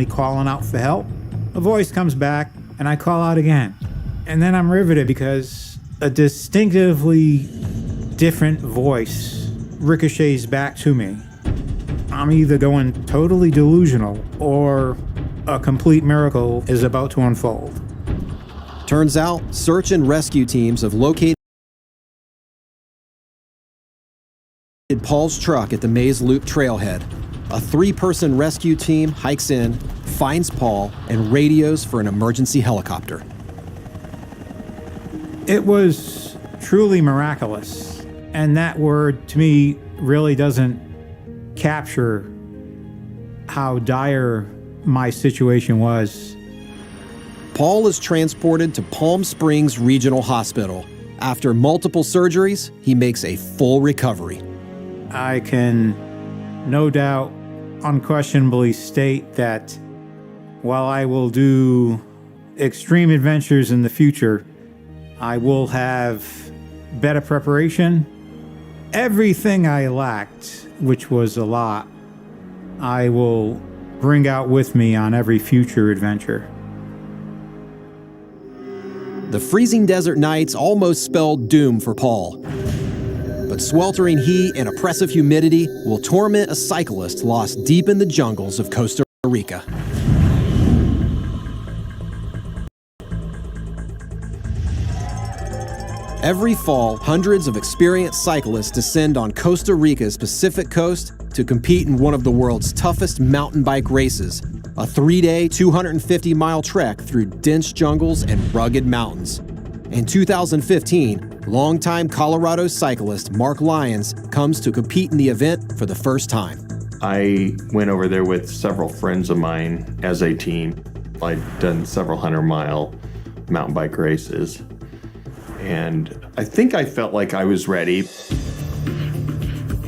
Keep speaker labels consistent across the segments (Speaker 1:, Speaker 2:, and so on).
Speaker 1: constantly calling out for help. A voice comes back, and I call out again. And then I'm riveted because a distinctively different voice ricochets back to me. I'm either going totally delusional or a complete miracle is about to unfold.
Speaker 2: Turns out, search and rescue teams have located Paul's truck at the Maze Loop trailhead. A 3-person rescue team hikes in, finds Paul, and radios for an emergency helicopter.
Speaker 1: It was truly miraculous, and that word to me really doesn't capture how dire my situation was.
Speaker 2: Paul is transported to Palm Springs Regional Hospital. After multiple surgeries, he makes a full recovery.
Speaker 1: I can no doubt unquestionably state that while I will do extreme adventures in the future, I will have better preparation. Everything I lacked, which was a lot, I will bring out with me on every future adventure.
Speaker 2: The freezing desert nights almost spelled doom for Paul. But sweltering heat and oppressive humidity will torment a cyclist lost deep in the jungles of Costa Rica. Every fall, hundreds of experienced cyclists descend on Costa Rica's Pacific coast to compete in one of the world's toughest mountain bike races, a 3-day, 250-mile trek through dense jungles and rugged mountains. In 2015, longtime Colorado cyclist Mark Lyons comes to compete in the event for the first time.
Speaker 3: I went over there with several friends of mine as a team. I'd done several 100-mile mountain bike races, and I think I felt like I was ready.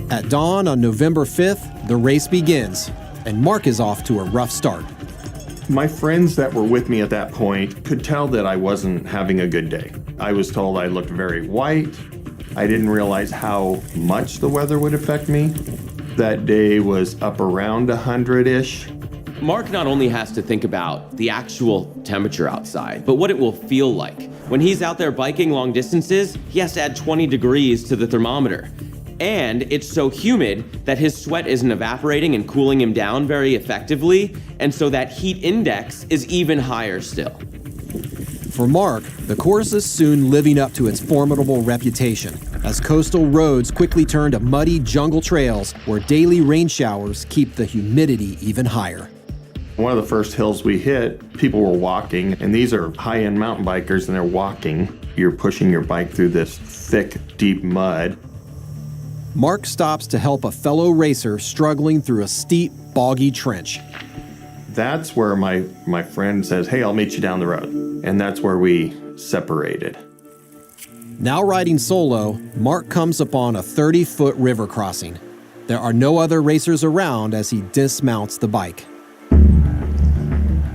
Speaker 2: At dawn on November 5th, the race begins, and Mark is off to a rough start.
Speaker 3: My friends that were with me at that point could tell that I wasn't having a good day. I was told I looked very white. I didn't realize how much the weather would affect me. That day was up around 100-ish.
Speaker 4: Mark not only has to think about the actual temperature outside, but what it will feel like. When he's out there biking long distances, he has to add 20 degrees to the thermometer. And it's so humid that his sweat isn't evaporating and cooling him down very effectively, and so that heat index is even higher still.
Speaker 2: For Mark, the course is soon living up to its formidable reputation, as coastal roads quickly turn to muddy jungle trails where daily rain showers keep the humidity even higher.
Speaker 3: One of the first hills we hit, people were walking, and these are high-end mountain bikers, and they're walking. You're pushing your bike through this thick, deep mud.
Speaker 2: Mark stops to help a fellow racer struggling through a steep, boggy trench.
Speaker 3: That's where my friend says, "Hey, I'll meet you down the road." And that's where we separated.
Speaker 2: Now riding solo, Mark comes upon a 30-foot river crossing. There are no other racers around as he dismounts the bike.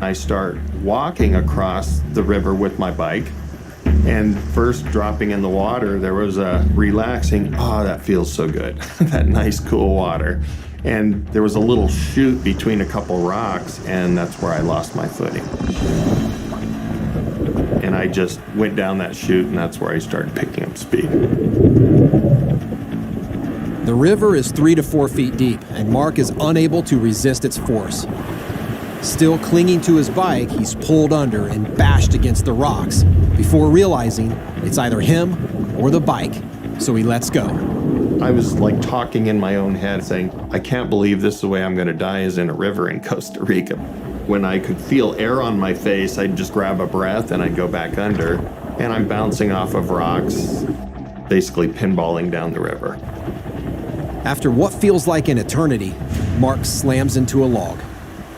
Speaker 3: I start walking across the river with my bike, and first dropping in the water, there was a relaxing, that feels so good, that nice cool water. And there was a little chute between a couple rocks, and that's where I lost my footing. And I just went down that chute, and that's where I started picking up speed.
Speaker 2: The river is 3 to 4 feet deep, and Mark is unable to resist its force. Still clinging to his bike, he's pulled under and bashed against the rocks before realizing it's either him or the bike, so he lets go.
Speaker 3: I was like talking in my own head saying, I can't believe this is the way I'm gonna die is in a river in Costa Rica. When I could feel air on my face, I'd just grab a breath and I'd go back under, and I'm bouncing off of rocks, basically pinballing down the river.
Speaker 2: After what feels like an eternity, Mark slams into a log.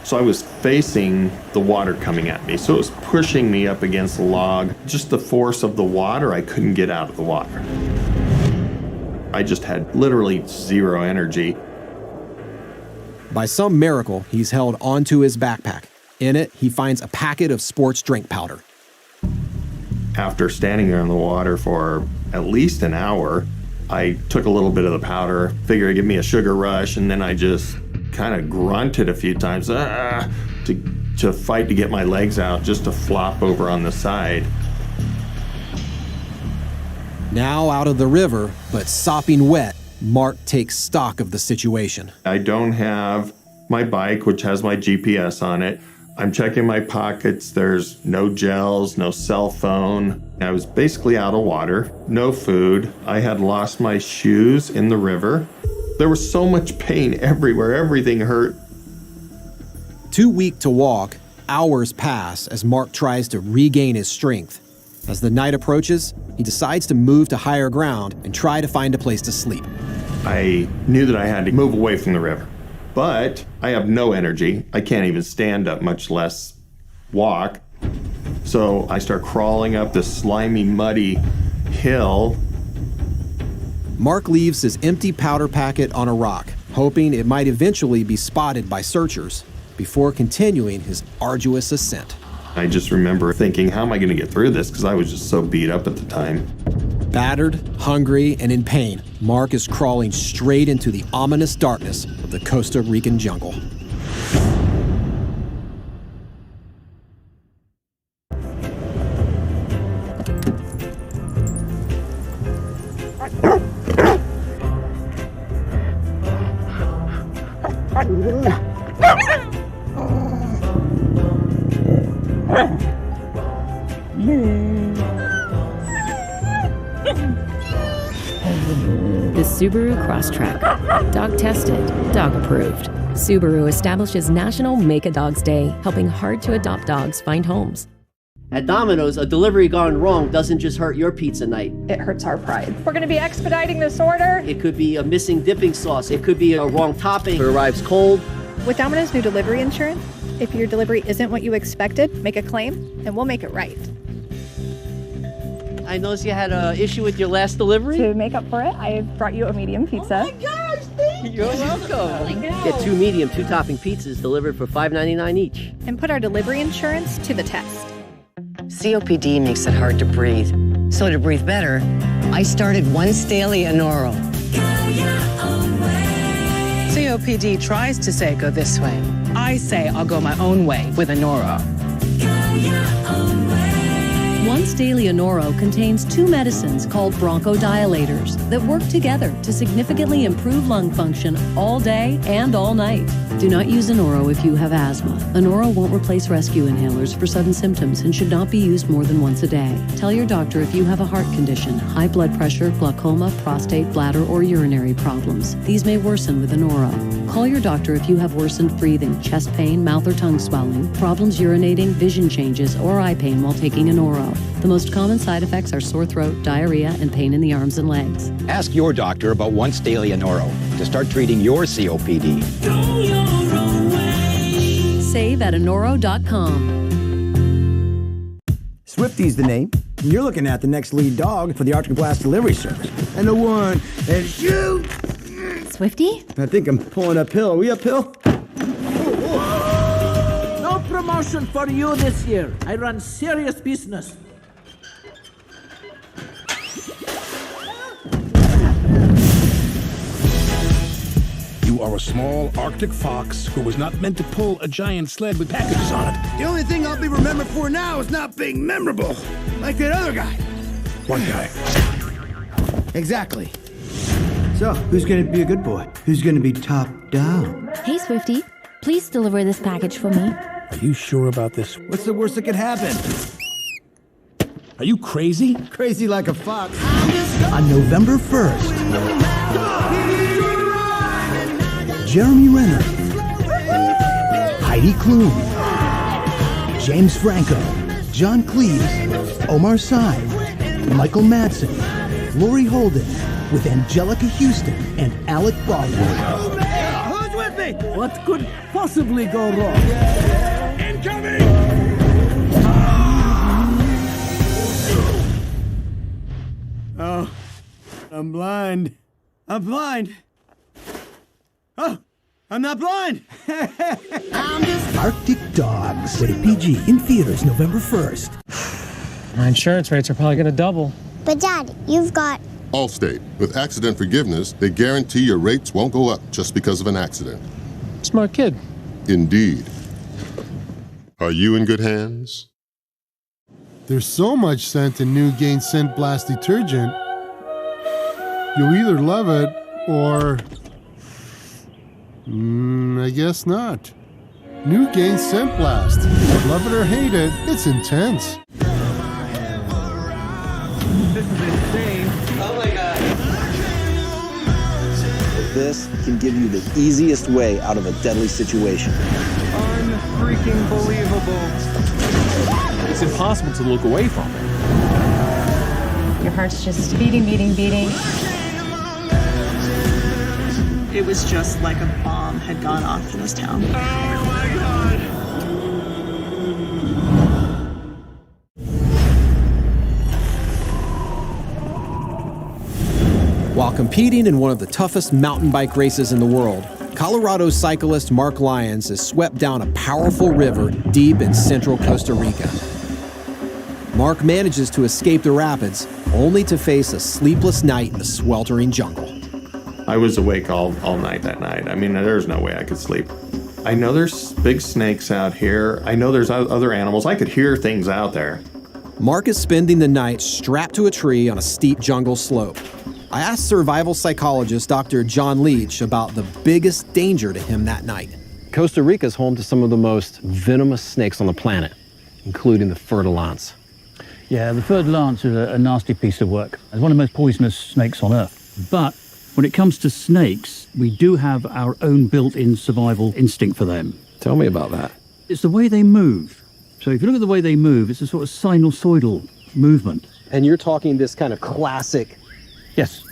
Speaker 3: So I was facing the water coming at me, so it was pushing me up against the log. Just the force of the water, I couldn't get out of the water. I just had literally zero energy.
Speaker 2: By some miracle, he's held onto his backpack. In it, he finds a packet of sports drink powder.
Speaker 3: After standing there in the water for at least an hour, I took a little bit of the powder, figured it'd give me a sugar rush, and then I just kind of grunted a few times, to fight to get my legs out, just to flop over on the side.
Speaker 2: Now out of the river, but sopping wet, Mark takes stock of the situation.
Speaker 3: I don't have my bike, which has my GPS on it. I'm checking my pockets. There's no gels, no cell phone. I was basically out of water, no food. I had lost my shoes in the river. There was so much pain everywhere. Everything hurt.
Speaker 2: Too weak to walk, hours pass as Mark tries to regain his strength. As the night approaches, he decides to move to higher ground and try to find a place to sleep.
Speaker 3: I knew that I had to move away from the river, but I have no energy. I can't even stand up, much less walk. So I start crawling up this slimy, muddy hill.
Speaker 2: Mark leaves his empty powder packet on a rock, hoping it might eventually be spotted by searchers, before continuing his arduous ascent.
Speaker 3: I just remember thinking, how am I going to get through this? Because I was just so beat up at the time.
Speaker 2: Battered, hungry, and in pain, Mark is crawling straight into the ominous darkness of the Costa Rican jungle.
Speaker 5: The Subaru Crosstrek. Dog tested, dog approved. Subaru establishes National Make a Dog's Day, helping hard-to-adopt dogs find homes.
Speaker 6: At Domino's, a delivery gone wrong doesn't just hurt your pizza night.
Speaker 7: It hurts our pride. We're going to be expediting this order.
Speaker 6: It could be a missing dipping sauce. It could be a wrong topping. It arrives cold.
Speaker 7: With Domino's new delivery insurance, if your delivery isn't what you expected, make a claim, and we'll make it right.
Speaker 6: I noticed you had an issue with your last delivery.
Speaker 7: To make up for it, I brought you a medium pizza.
Speaker 6: Oh my gosh, thank you. You're welcome. Get 2 medium, 2 topping pizzas delivered for $5.99 each.
Speaker 7: And put our delivery insurance to the test.
Speaker 8: COPD makes it hard to breathe. So to breathe better, I started Once Daily Anoro.
Speaker 9: COPD tries to say go this way. I say I'll go my own way with Anoro.
Speaker 5: Once Daily Anoro contains 2 medicines called bronchodilators that work together to significantly improve lung function all day and all night. Do not use Anoro if you have asthma. Anoro won't replace rescue inhalers for sudden symptoms and should not be used more than once a day. Tell your doctor if you have a heart condition, high blood pressure, glaucoma, prostate, bladder, or urinary problems. These may worsen with Anoro. Call your doctor if you have worsened breathing, chest pain, mouth or tongue swelling, problems urinating, vision changes, or eye pain while taking Anoro. The most common side effects are sore throat, diarrhea, and pain in the arms and legs.
Speaker 10: Ask your doctor about Once Daily Anoro to start treating your COPD.
Speaker 5: Go your own way. Save at Anoro.com.
Speaker 11: Swifty's the name. You're looking at the next lead dog for the Arctic Blast delivery service. And the one and shoot!
Speaker 12: Swifty?
Speaker 11: I think I'm pulling uphill. Are we uphill?
Speaker 13: No promotion for you this year. I run serious business.
Speaker 14: You are a small Arctic fox who was not meant to pull a giant sled with packages on it.
Speaker 11: The only thing I'll be remembered for now is not being memorable. Like that other guy.
Speaker 14: What guy?
Speaker 11: Exactly. So, who's gonna be a good boy? Who's gonna be top down?
Speaker 12: Hey, Swifty. Please deliver this package for me.
Speaker 14: Are you sure about this?
Speaker 11: What's the worst that could happen?
Speaker 14: Are you crazy?
Speaker 11: Crazy like a fox. On November 1st, Jeremy Renner, Heidi Klum, James Franco, John Cleese, Omar Sy, Michael Madsen, Laurie Holden, with Angelica Houston and Alec Baldwin.
Speaker 13: Who's with me? What could possibly go wrong?
Speaker 14: Incoming!
Speaker 11: Oh, I'm blind. I'm blind. Oh, I'm not blind. Arctic Dogs, rated PG, in theaters November 1st.
Speaker 15: My insurance rates are probably going to double.
Speaker 16: But Dad, you've got
Speaker 17: Allstate. With accident forgiveness, they guarantee your rates won't go up just because of an accident.
Speaker 15: Smart kid.
Speaker 17: Indeed. Are you in good hands?
Speaker 18: There's so much scent in New Gain Scent Blast detergent. You'll either love it or... I guess not. New Gain Scent Blast. Love it or hate it, it's intense.
Speaker 13: This is insane.
Speaker 6: Oh my god. This can give you the easiest way out of a deadly situation.
Speaker 13: Unfreaking believable.
Speaker 19: It's impossible to look away from it.
Speaker 20: Your heart's just beating.
Speaker 21: It was just like a bomb had gone off in this town.
Speaker 13: Oh my god!
Speaker 2: While competing in one of the toughest mountain bike races in the world, Colorado cyclist Mark Lyons has swept down a powerful river deep in central Costa Rica. Mark manages to escape the rapids, only to face a sleepless night in the sweltering jungle.
Speaker 3: I was awake all night that night. I mean, there's no way I could sleep. I know there's big snakes out here. I know there's other animals. I could hear things out there.
Speaker 2: Mark is spending the night strapped to a tree on a steep jungle slope. I asked survival psychologist Dr. John Leach about the biggest danger to him that night.
Speaker 22: Costa Rica is home to some of the most venomous snakes on the planet, including the fer-de-lance.
Speaker 23: Yeah, the fer-de-lance is a nasty piece of work. It's one of the most poisonous snakes on Earth. But when it comes to snakes, we do have our own built-in survival instinct for them.
Speaker 22: Tell me about that.
Speaker 23: It's the way they move. So if you look at the way they move, it's a sort of sinusoidal movement.
Speaker 22: And you're talking this kind of classic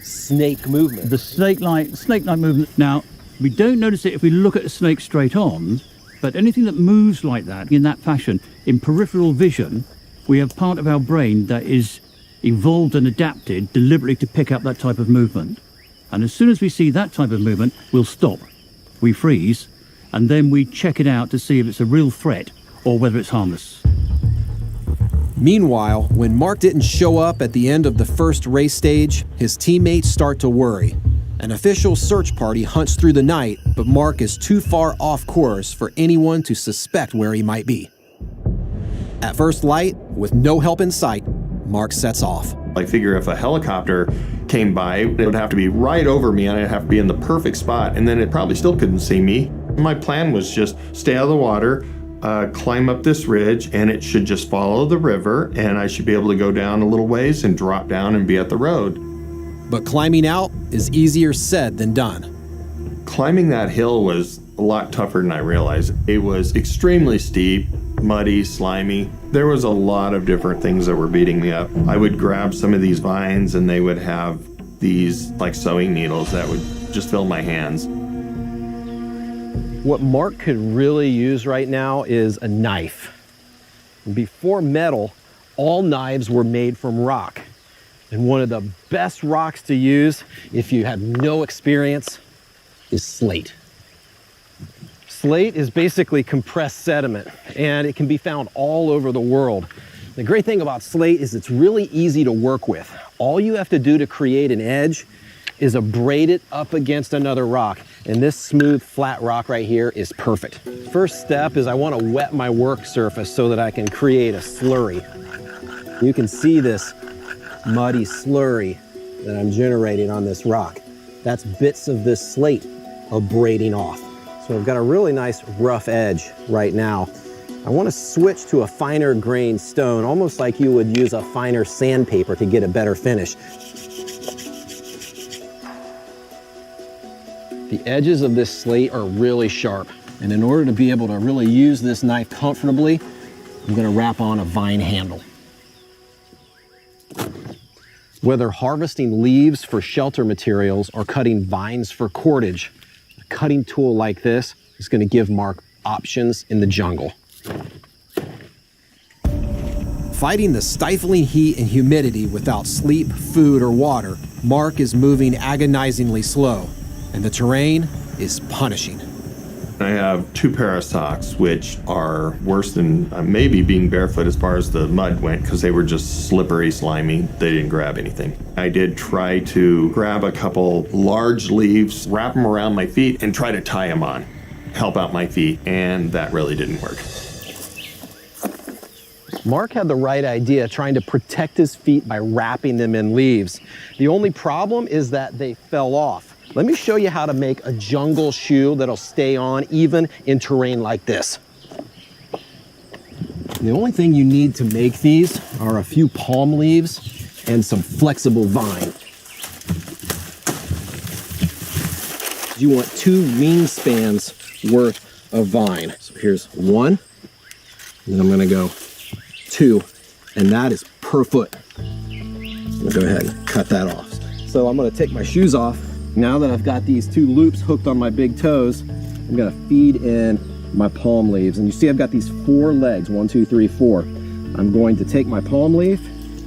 Speaker 22: snake movement.
Speaker 23: The snake-like movement. Now, we don't notice it if we look at a snake straight on, but anything that moves like that, in that fashion, in peripheral vision, we have part of our brain that is evolved and adapted deliberately to pick up that type of movement. And as soon as we see that type of movement, we'll stop. We freeze, and then we check it out to see if it's a real threat or whether it's harmless.
Speaker 2: Meanwhile, when Mark didn't show up at the end of the first race stage, his teammates start to worry. An official search party hunts through the night, but Mark is too far off course for anyone to suspect where he might be. At first light, with no help in sight, Mark sets off.
Speaker 3: I figure if a helicopter came by, it would have to be right over me and I'd have to be in the perfect spot, and then it probably still couldn't see me. My plan was just stay out of the water, climb up this ridge, and it should just follow the river, and I should be able to go down a little ways and drop down and be at the road.
Speaker 2: But climbing out is easier said than done.
Speaker 3: Climbing that hill was a lot tougher than I realized. It was extremely steep, muddy, slimy. There was a lot of different things that were beating me up. I would grab some of these vines and they would have these like sewing needles that would just fill my hands.
Speaker 22: What Mark could really use right now is a knife. Before metal, all knives were made from rock. And one of the best rocks to use if you have no experience is slate. Slate is basically compressed sediment, and it can be found all over the world. The great thing about slate is it's really easy to work with. All you have to do to create an edge is abrade it up against another rock, and this smooth, flat rock right here is perfect. First step is I want to wet my work surface so that I can create a slurry. You can see this muddy slurry that I'm generating on this rock. That's bits of this slate abrading off. So I've got a really nice rough edge right now. I want to switch to a finer grained stone, almost like you would use a finer sandpaper to get a better finish. The edges of this slate are really sharp, and in order to be able to really use this knife comfortably, I'm going to wrap on a vine handle. Whether harvesting leaves for shelter materials or cutting vines for cordage, a cutting tool like this is going to give Mark options in the jungle.
Speaker 2: Fighting the stifling heat and humidity without sleep, food, or water, Mark is moving agonizingly slow, and the terrain is punishing.
Speaker 3: I have 2 pair of socks, which are worse than maybe being barefoot as far as the mud went, because they were just slippery, slimy. They didn't grab anything. I did try to grab a couple large leaves, wrap them around my feet, and try to tie them on, help out my feet, and that really didn't work.
Speaker 22: Mark had the right idea, trying to protect his feet by wrapping them in leaves. The only problem is that they fell off. Let me show you how to make a jungle shoe that'll stay on even in terrain like this. The only thing you need to make these are a few palm leaves and some flexible vine. You want 2 wingspans worth of vine. So here's 1, and then I'm gonna go 2, and that is per foot. I'm gonna go ahead and cut that off. So I'm gonna take my shoes off. Now that I've got these 2 loops hooked on my big toes, I'm gonna feed in my palm leaves. And you see I've got these 4 legs, 1, 2, 3, 4. I'm going to take my palm leaf,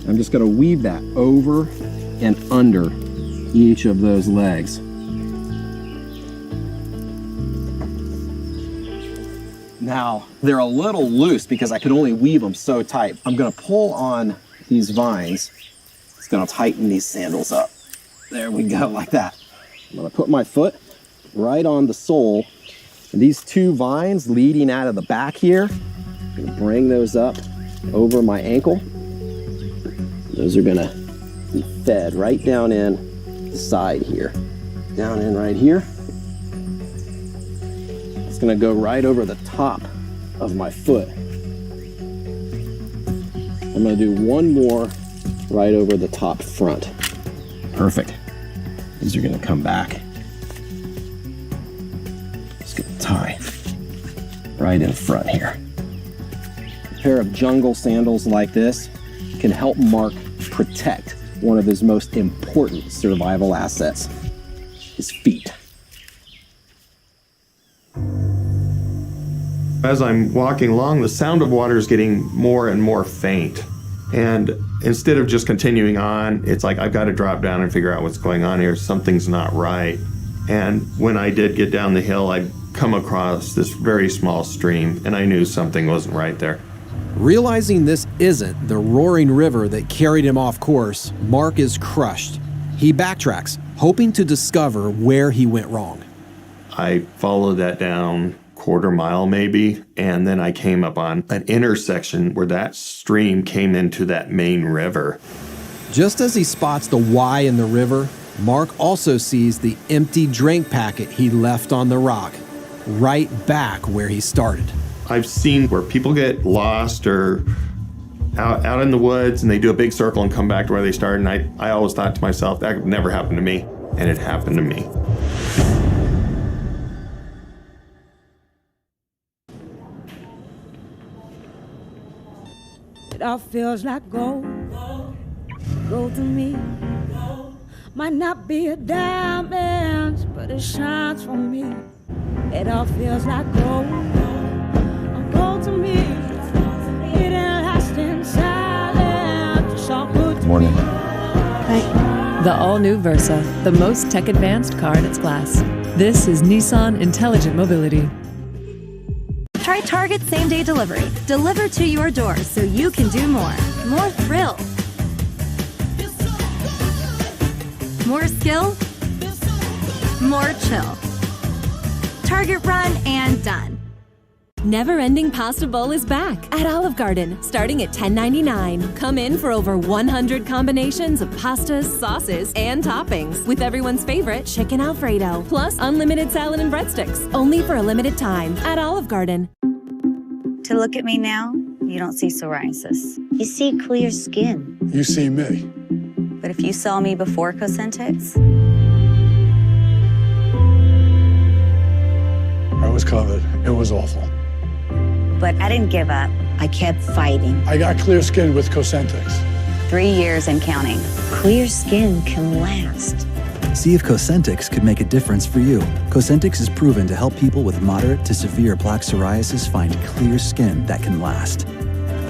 Speaker 22: I'm just gonna weave that over and under each of those legs. Now, they're a little loose because I can only weave them so tight. I'm gonna pull on these vines. It's gonna tighten these sandals up. There we go, like that. I'm gonna put my foot right on the sole. And these 2 vines leading out of the back here, I'm gonna bring those up over my ankle. Those are gonna be fed right down in the side here. Down in right here. It's gonna go right over the top of my foot. I'm gonna do 1 more right over the top front. Perfect. These are gonna come back. Just gonna tie right in front here. A pair of jungle sandals like this can help Mark protect one of his most important survival assets, his feet.
Speaker 3: As I'm walking along, the sound of water is getting more and more faint. And instead of just continuing on, it's like I've got to drop down and figure out what's going on here. Something's not right. And when I did get down the hill, I'd come across this very small stream, and I knew something wasn't right there.
Speaker 2: Realizing this isn't the roaring river that carried him off course, Mark is crushed. He backtracks, hoping to discover where he went wrong.
Speaker 3: I followed that down 1/4 mile maybe, and then I came up on an intersection where that stream came into that main river.
Speaker 2: Just as he spots the Y in the river, Mark also sees the empty drink packet he left on the rock, right back where he started.
Speaker 3: I've seen where people get lost or out in the woods and they do a big circle and come back to where they started, and I always thought to myself, that could never happen to me, and it happened to me.
Speaker 1: It all feels like gold, gold to me. Might not be a diamond, but it shines for me. It all feels like gold, gold to me. It ain't lasting silent, it's all good to
Speaker 5: Morning.
Speaker 1: me.
Speaker 5: The all-new Versa, the most tech-advanced car in its class. This is Nissan Intelligent Mobility.
Speaker 4: Try Target same-day delivery. Deliver to your door so you can do more. More thrill. More skill. More chill. Target run and done.
Speaker 7: Never-ending Pasta Bowl is back at Olive Garden, starting at $10.99. Come in for over 100 combinations of pastas, sauces, and toppings, with everyone's favorite chicken Alfredo, plus unlimited salad and breadsticks, only for a limited time at Olive Garden.
Speaker 24: To look at me now, you don't see psoriasis. You see clear skin.
Speaker 14: You see me.
Speaker 24: But if you saw me before Cosentyx,
Speaker 14: I was covered. It was awful.
Speaker 24: but I didn't give up. I kept fighting.
Speaker 14: I got clear skin with Cosentyx.
Speaker 24: 3 years and counting.
Speaker 8: Clear skin can last.
Speaker 25: See if Cosentyx could make a difference for you. Cosentyx is proven to help people with moderate to severe plaque psoriasis find clear skin that can last.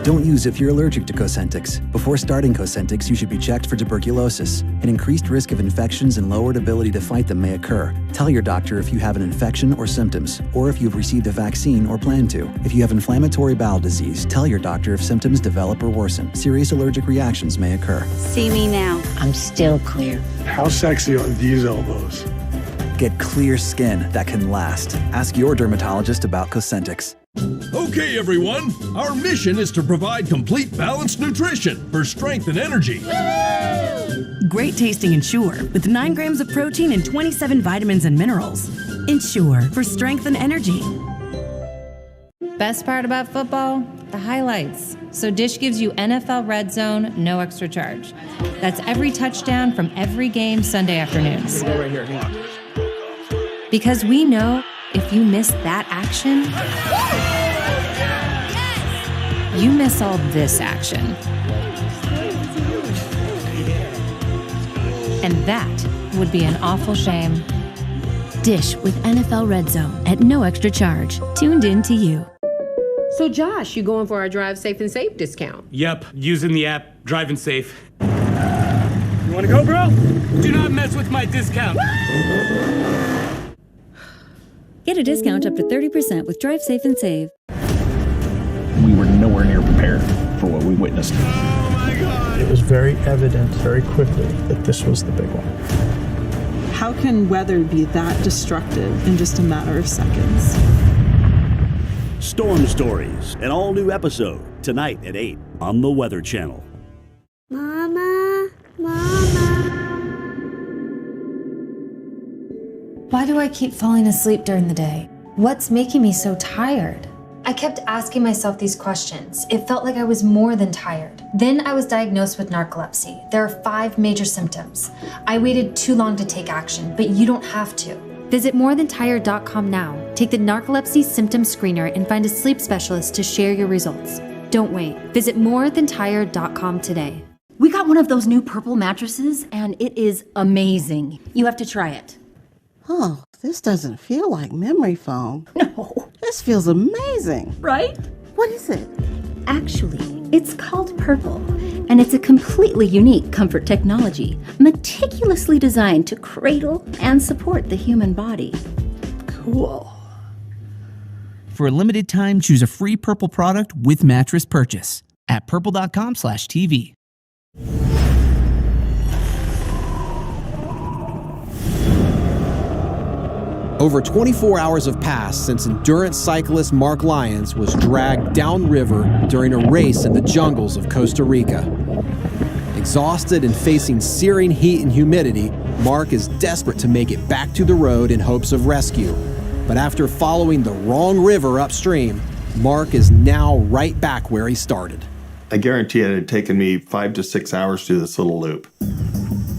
Speaker 25: Don't use if you're allergic to Cosentyx. Before starting Cosentyx, you should be checked for tuberculosis. An increased risk of infections and lowered ability to fight them may occur. Tell your doctor if you have an infection or symptoms, or if you've received a vaccine or plan to. If you have inflammatory bowel disease, tell your doctor if symptoms develop or worsen. Serious allergic reactions may occur.
Speaker 24: See me now.
Speaker 8: I'm still clear.
Speaker 14: How sexy are these elbows?
Speaker 25: Get clear skin that can last. Ask your dermatologist about Cosentyx.
Speaker 9: Okay, everyone, our mission is to provide complete balanced nutrition for strength and energy.
Speaker 10: Great tasting Ensure with 9 grams of protein and 27 vitamins and minerals. Ensure for strength and energy.
Speaker 20: Best part about football? The highlights. So Dish gives you NFL Red Zone, no extra charge. That's every touchdown from every game Sunday afternoons.
Speaker 19: Right here, hang on.
Speaker 20: Because we know if you miss that action, you miss all this action. And that would be an awful shame.
Speaker 10: Dish with NFL Red Zone at no extra charge. Tuned in to you.
Speaker 11: So Josh, you going for our Drive Safe and Safe discount?
Speaker 12: Yep, using the app Driving Safe. You wanna go, bro? Do not mess with my discount.
Speaker 16: Get a discount up to 30% with Drive Safe and Save.
Speaker 26: We were nowhere near prepared for what we witnessed.
Speaker 12: Oh my God!
Speaker 27: It was very evident very quickly that this was the big one.
Speaker 21: How can weather be that destructive in just a matter of seconds?
Speaker 28: Storm Stories, an all-new episode, tonight at 8 on the Weather Channel.
Speaker 24: Mama, Mama.
Speaker 29: Why do I keep falling asleep during the day? What's making me so tired? I kept asking myself these questions. It felt like I was more than tired. Then I was diagnosed with narcolepsy. There are 5 major symptoms. I waited too long to take action, but you don't have to. Visit morethantired.com now. Take the narcolepsy symptom screener and find a sleep specialist to share your results. Don't wait. Visit morethantired.com today.
Speaker 10: We got one of those new purple mattresses, and it is amazing. You have to try it.
Speaker 30: Oh, this doesn't feel like memory foam.
Speaker 10: No.
Speaker 30: This feels amazing.
Speaker 10: Right?
Speaker 30: What is it?
Speaker 10: Actually, it's called Purple, and it's a completely unique comfort technology, meticulously designed to cradle and support the human body.
Speaker 30: Cool.
Speaker 31: For a limited time, choose a free Purple product with mattress purchase at purple.com/TV.
Speaker 2: Over 24 hours have passed since endurance cyclist Mark Lyons was dragged downriver during a race in the jungles of Costa Rica. Exhausted and facing searing heat and humidity, Mark is desperate to make it back to the road in hopes of rescue. But after following the wrong river upstream, Mark is now right back where he started.
Speaker 3: I guarantee it had taken me 5 to 6 hours to do this little loop.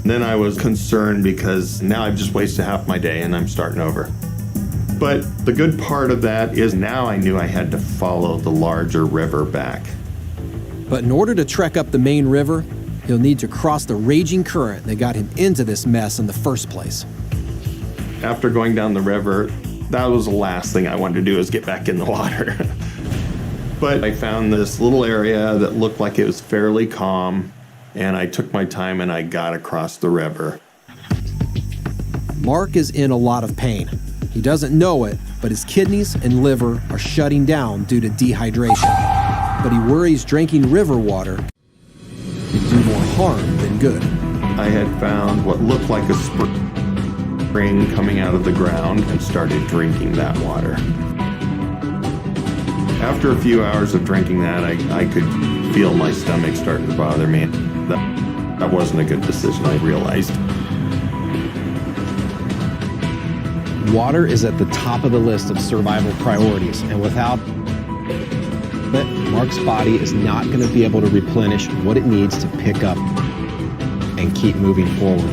Speaker 3: Then I was concerned because now I've just wasted half my day and I'm starting over. But the good part of that is now I knew I had to follow the larger river back.
Speaker 2: But in order to trek up the main river, he'll need to cross the raging current that got him into this mess in the first place.
Speaker 3: After going down the river, that was the last thing I wanted to do is get back in the water. But I found this little area that looked like it was fairly calm, and I took my time and I got across the river.
Speaker 2: Mark is in a lot of pain. He doesn't know it, but his kidneys and liver are shutting down due to dehydration. But he worries drinking river water can do more harm than good.
Speaker 3: I had found what looked like a spring coming out of the ground and started drinking that water. After a few hours of drinking that, I could feel my stomach starting to bother me. That wasn't a good decision, I realized.
Speaker 2: Water is at the top of the list of survival priorities, and without it, Mark's body is not going to be able to replenish what it needs to pick up and keep moving forward.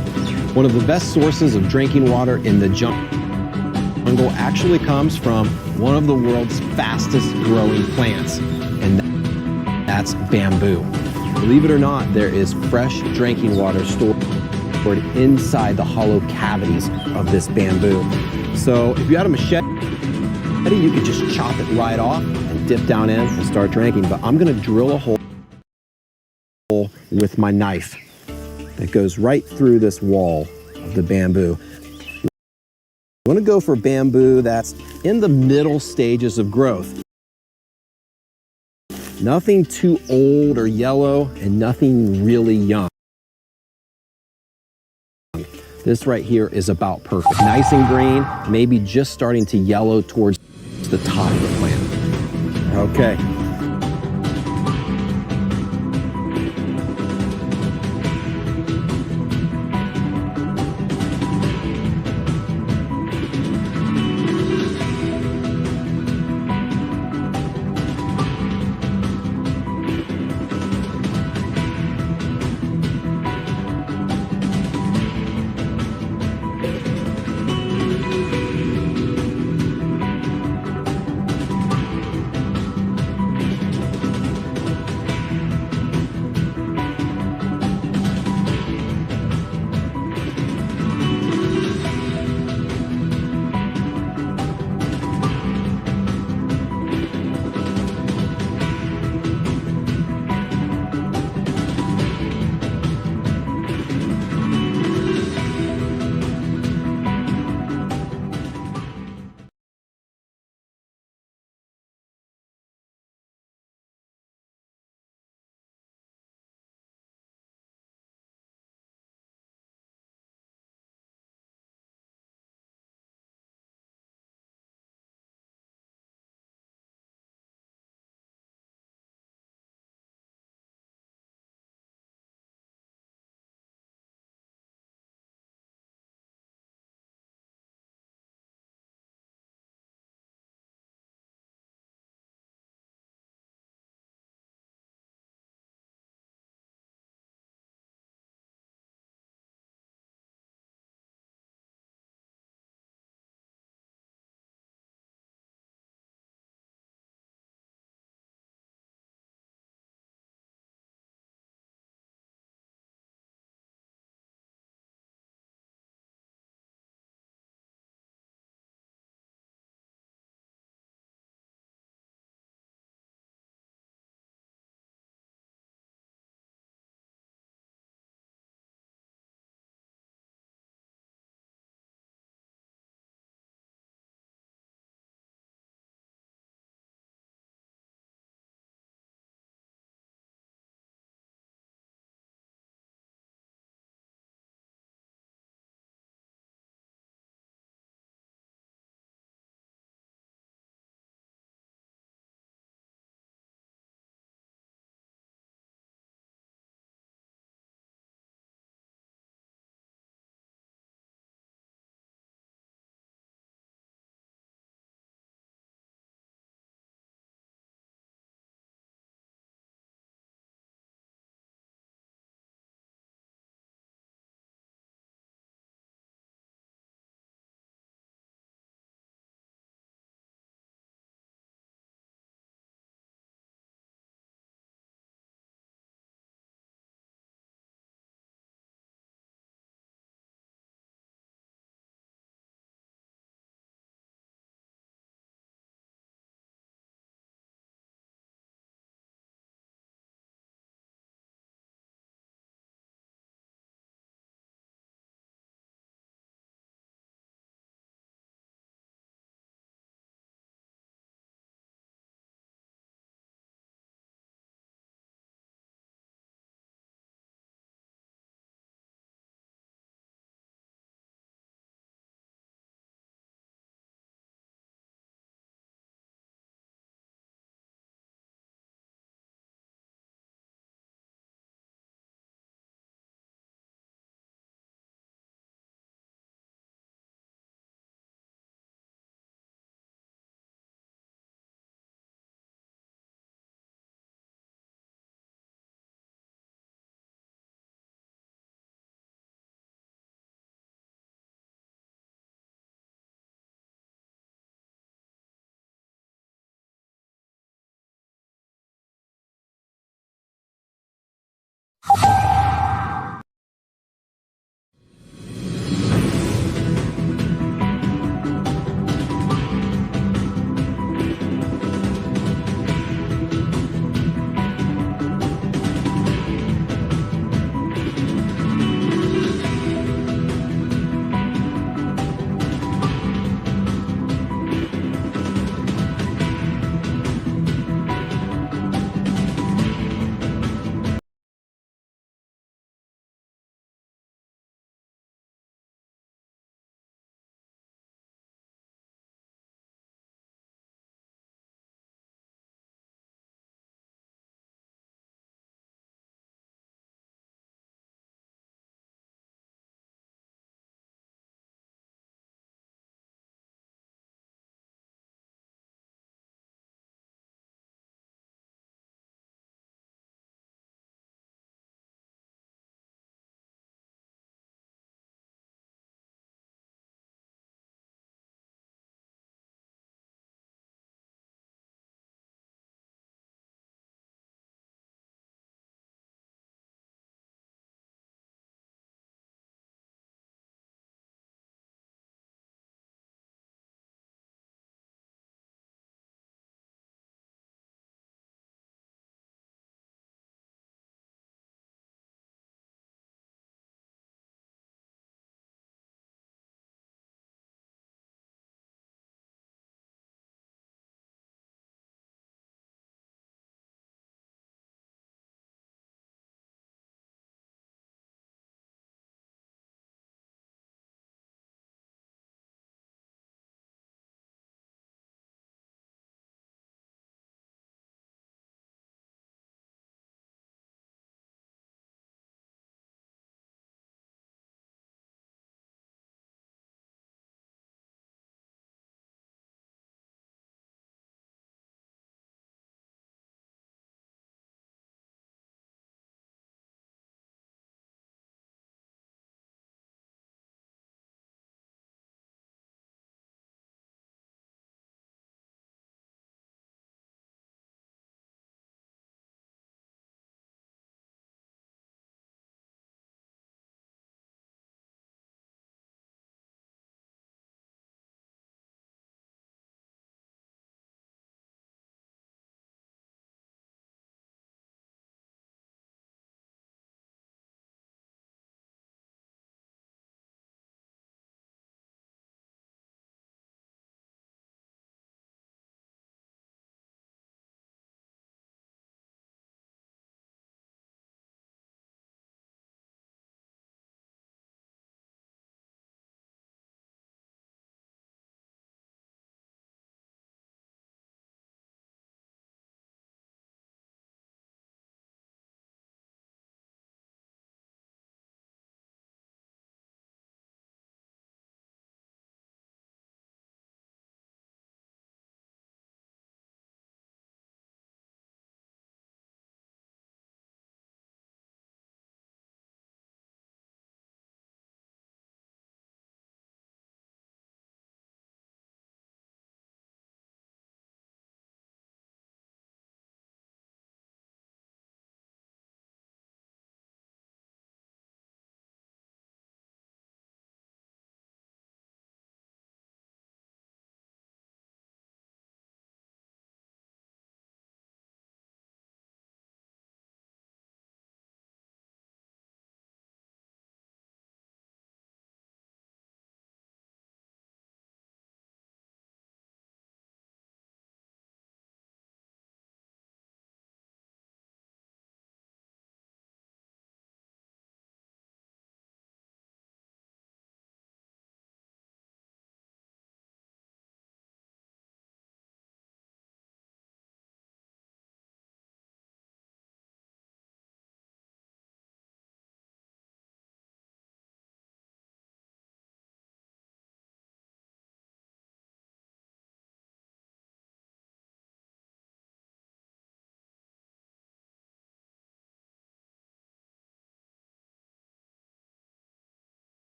Speaker 2: One of the best sources of drinking water in the jungle actually comes from one of the world's fastest growing plants, and that's bamboo. Believe it or not, there is fresh drinking water stored inside the hollow cavities of this bamboo. So if you had a machete, you could just chop it right off and dip down in and start drinking. But I'm gonna drill a hole with my knife that goes right through this wall of the bamboo. I'm gonna go for bamboo that's in the middle stages of growth. Nothing too old or yellow and nothing really young. This right here is about perfect. Nice and green, maybe just starting to yellow towards the top of the plant.
Speaker 1: Okay.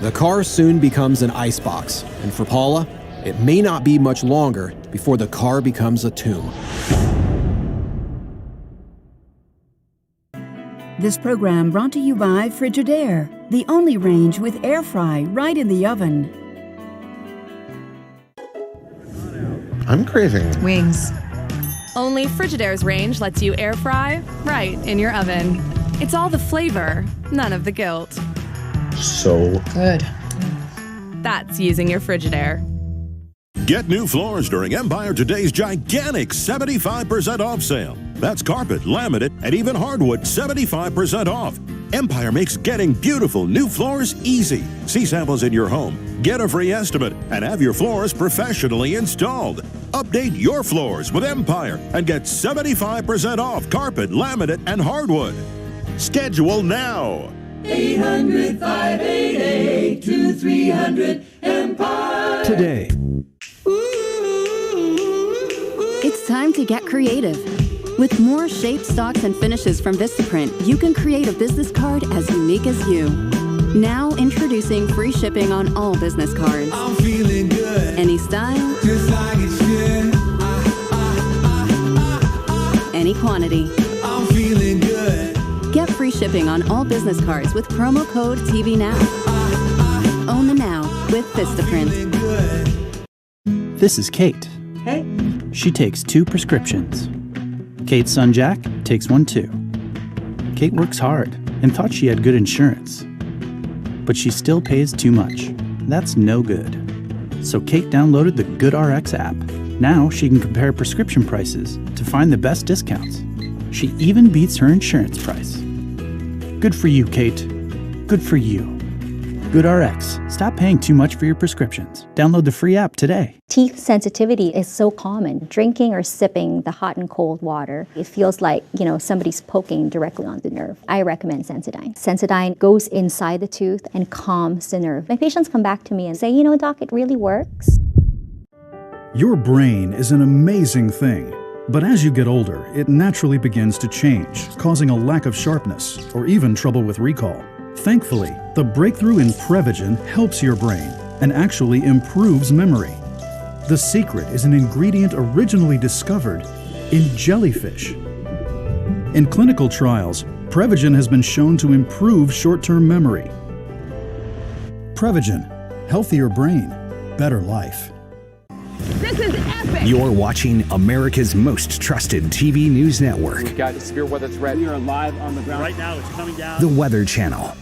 Speaker 2: The car soon becomes an icebox, and for Paula, it may not be much longer before the car becomes a tomb.
Speaker 1: This program brought to you by Frigidaire, the only range with air fry right in the oven.
Speaker 3: I'm craving
Speaker 4: wings. Only Frigidaire's range lets you air fry right in your oven. It's all the flavor, none of the guilt.
Speaker 3: so
Speaker 4: Good. That's using your Frigidaire.
Speaker 5: Get new floors during Empire Today's gigantic 75% off sale. That's carpet, laminate, and even hardwood 75% off. Empire makes getting beautiful new floors easy. See samples in your home, get a free estimate, and have your floors professionally installed. Update your floors with Empire and get 75% off carpet, laminate, and hardwood. Schedule now.
Speaker 6: 800-588-2300 Empire.
Speaker 7: Today.
Speaker 13: It's time to get creative. With more shapes, stocks, and finishes from Vistaprint, you can create a business card as unique as you. Now introducing free shipping on all business cards.
Speaker 6: I'm feeling good.
Speaker 13: Any style,
Speaker 6: just like it should.
Speaker 13: Any quantity.
Speaker 6: I'm feeling good.
Speaker 13: Get free shipping on all business cards with promo code TVNOW. Own the now with Vistaprint.
Speaker 15: This is Kate.
Speaker 6: Hey.
Speaker 15: She takes 2 prescriptions. Kate's son Jack takes 1 too. Kate works hard and thought she had good insurance. But she still pays too much. That's no good. So Kate downloaded the GoodRx app. Now she can compare prescription prices to find the best discounts. She even beats her insurance price. Good for you, Kate. Good for you. GoodRx. Stop paying too much for your prescriptions. Download the free app today.
Speaker 17: Teeth sensitivity is so common. Drinking or sipping the hot and cold water, it feels like, somebody's poking directly on the nerve. I recommend Sensodyne. Sensodyne goes inside the tooth and calms the nerve. My patients come back to me and say, doc, it really works.
Speaker 18: Your brain is an amazing thing. But as you get older, it naturally begins to change, causing a lack of sharpness or even trouble with recall. Thankfully, the breakthrough in Prevagen helps your brain and actually improves memory. The secret is an ingredient originally discovered in jellyfish. In clinical trials, Prevagen has been shown to improve short-term memory. Prevagen, healthier brain, better life.
Speaker 6: This is epic.
Speaker 22: You're watching America's most trusted TV news network.
Speaker 19: We've got a severe weather threat.
Speaker 14: We are live on the ground. Right now, it's coming down.
Speaker 22: The Weather Channel.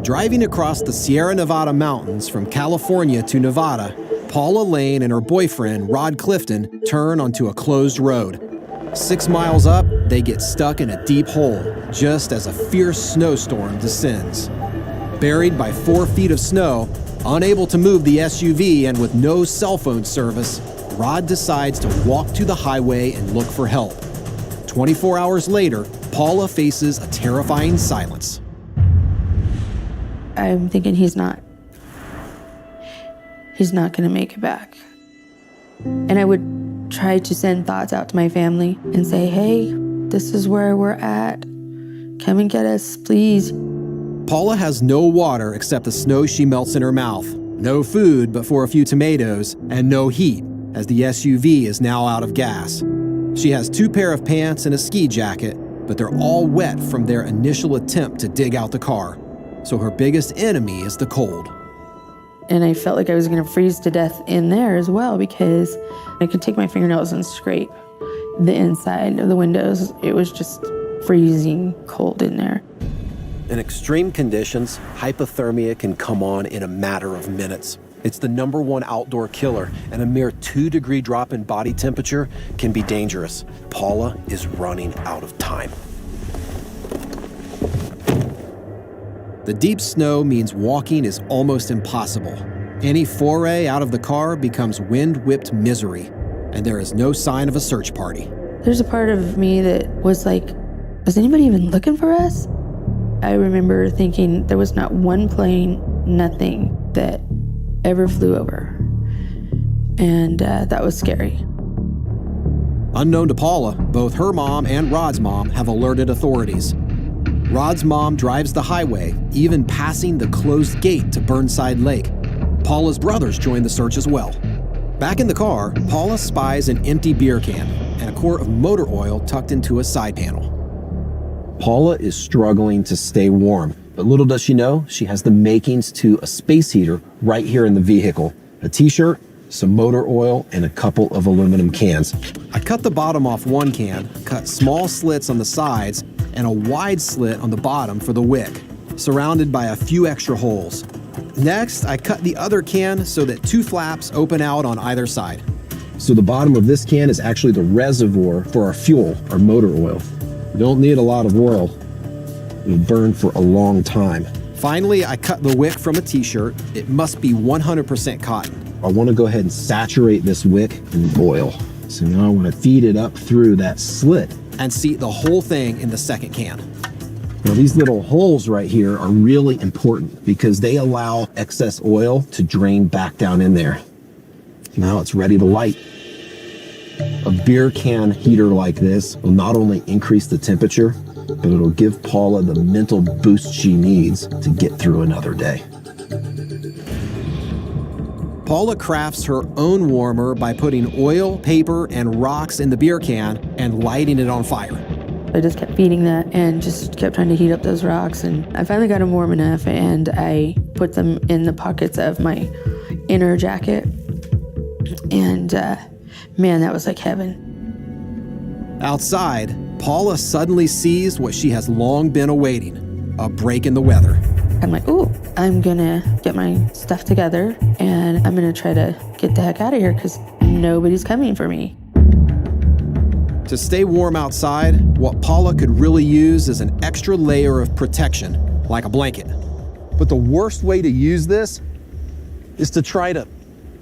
Speaker 2: Driving across the Sierra Nevada mountains from California to Nevada, Paula Lane and her boyfriend, Rod Clifton, turn onto a closed road. 6 miles up, they get stuck in a deep hole just as a fierce snowstorm descends. Buried by 4 feet of snow, unable to move the SUV and with no cell phone service, Rod decides to walk to the highway and look for help. 24 hours later, Paula faces a terrifying silence.
Speaker 23: I'm thinking he's not gonna make it back. And I would try to send thoughts out to my family and say, hey, this is where we're at. Come and get us, please.
Speaker 2: Paula has no water except the snow she melts in her mouth, no food but for a few tomatoes, and no heat, as the SUV is now out of gas. She has 2 pair of pants and a ski jacket, but they're all wet from their initial attempt to dig out the car. So her biggest enemy is the cold.
Speaker 23: And I felt like I was gonna freeze to death in there as well, because I could take my fingernails and scrape the inside of the windows. It was just freezing cold in there.
Speaker 2: In extreme conditions, hypothermia can come on in a matter of minutes. It's the #1 outdoor killer, and a mere 2-degree drop in body temperature can be dangerous. Paula is running out of time. The deep snow means walking is almost impossible. Any foray out of the car becomes wind-whipped misery, and there is no sign of a search party.
Speaker 23: There's a part of me that was like, was anybody even looking for us? I remember thinking there was not one plane, nothing that ever flew over. And that was scary.
Speaker 2: Unknown to Paula, both her mom and Rod's mom have alerted authorities. Rod's mom drives the highway, even passing the closed gate to Burnside Lake. Paula's brothers join the search as well. Back in the car, Paula spies an empty beer can and a quart of motor oil tucked into a side panel. Paula is struggling to stay warm, but little does she know, she has the makings to a space heater right here in the vehicle. A t-shirt, some motor oil, and a couple of aluminum cans. I cut the bottom off one can, cut small slits on the sides, and a wide slit on the bottom for the wick, surrounded by a few extra holes. Next, I cut the other can so that two flaps open out on either side. So the bottom of this can is actually the reservoir for our fuel, our motor oil. You don't need a lot of oil. It'll burn for a long time. Finally, I cut the wick from a t-shirt. It must be 100% cotton. I want to go ahead and saturate this wick in oil. So now I want to feed it up through that slit and seat the whole thing in the second can. Now these little holes right here are really important because they allow excess oil to drain back down in there. Now it's ready to light. A beer can heater like this will not only increase the temperature, but it'll give Paula the mental boost she needs to get through another day. Paula crafts her own warmer by putting oil, paper, and rocks in the beer can and lighting it on fire.
Speaker 23: I just kept feeding that and just kept trying to heat up those rocks, and I finally got them warm enough, and I put them in the pockets of my inner jacket, and man, that was like heaven.
Speaker 2: Outside, Paula suddenly sees what she has long been awaiting, a break in the weather.
Speaker 23: I'm like, ooh, I'm gonna get my stuff together and I'm gonna try to get the heck out of here because nobody's coming for me.
Speaker 2: To stay warm outside, what Paula could really use is an extra layer of protection, like a blanket. But the worst way to use this is to try to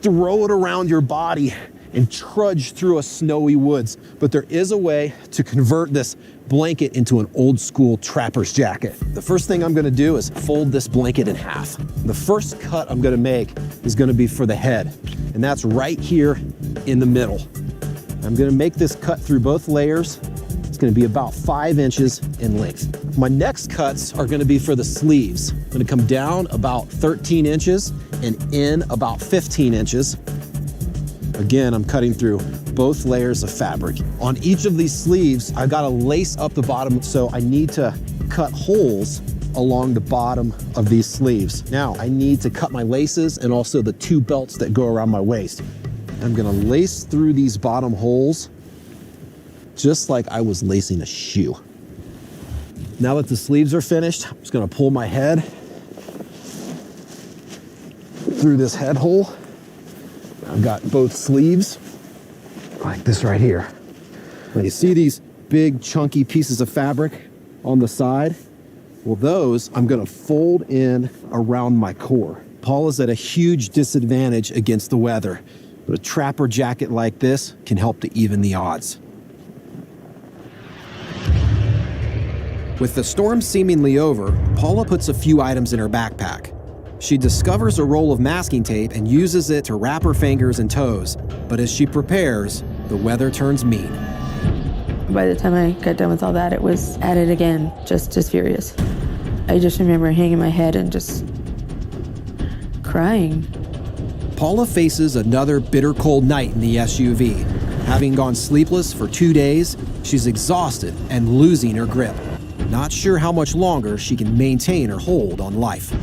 Speaker 2: throw it around your body and trudge through a snowy woods. But there is a way to convert this blanket into an old school trapper's jacket. The first thing I'm gonna do is fold this blanket in half. The first cut I'm gonna make is gonna be for the head, and that's right here in the middle. I'm gonna make this cut through both layers. It's gonna be about 5 inches in length. My next cuts are gonna be for the sleeves. I'm gonna come down about 13 inches and in about 15 inches. Again, I'm cutting through both layers of fabric. On each of these sleeves, I've got to lace up the bottom, so I need to cut holes along the bottom of these sleeves. Now, I need to cut my laces and also the 2 belts that go around my waist. I'm gonna lace through these bottom holes just like I was lacing a shoe. Now that the sleeves are finished, I'm just gonna pull my head through this head hole. I've got both sleeves like this right here. Now you see these big chunky pieces of fabric on the side? Well, those I'm gonna fold in around my core. Paula's at a huge disadvantage against the weather, but a trapper jacket like this can help to even the odds. With the storm seemingly over, Paula puts a few items in her backpack. She discovers a roll of masking tape and uses it to wrap her fingers and toes. But as she prepares, the weather turns mean.
Speaker 23: By the time I got done with all that, it was at it again, just as furious. I just remember hanging my head and just crying.
Speaker 2: Paula faces another bitter cold night in the SUV. Having gone sleepless for 2 days, she's exhausted and losing her grip. Not sure how much longer she can maintain her hold on life.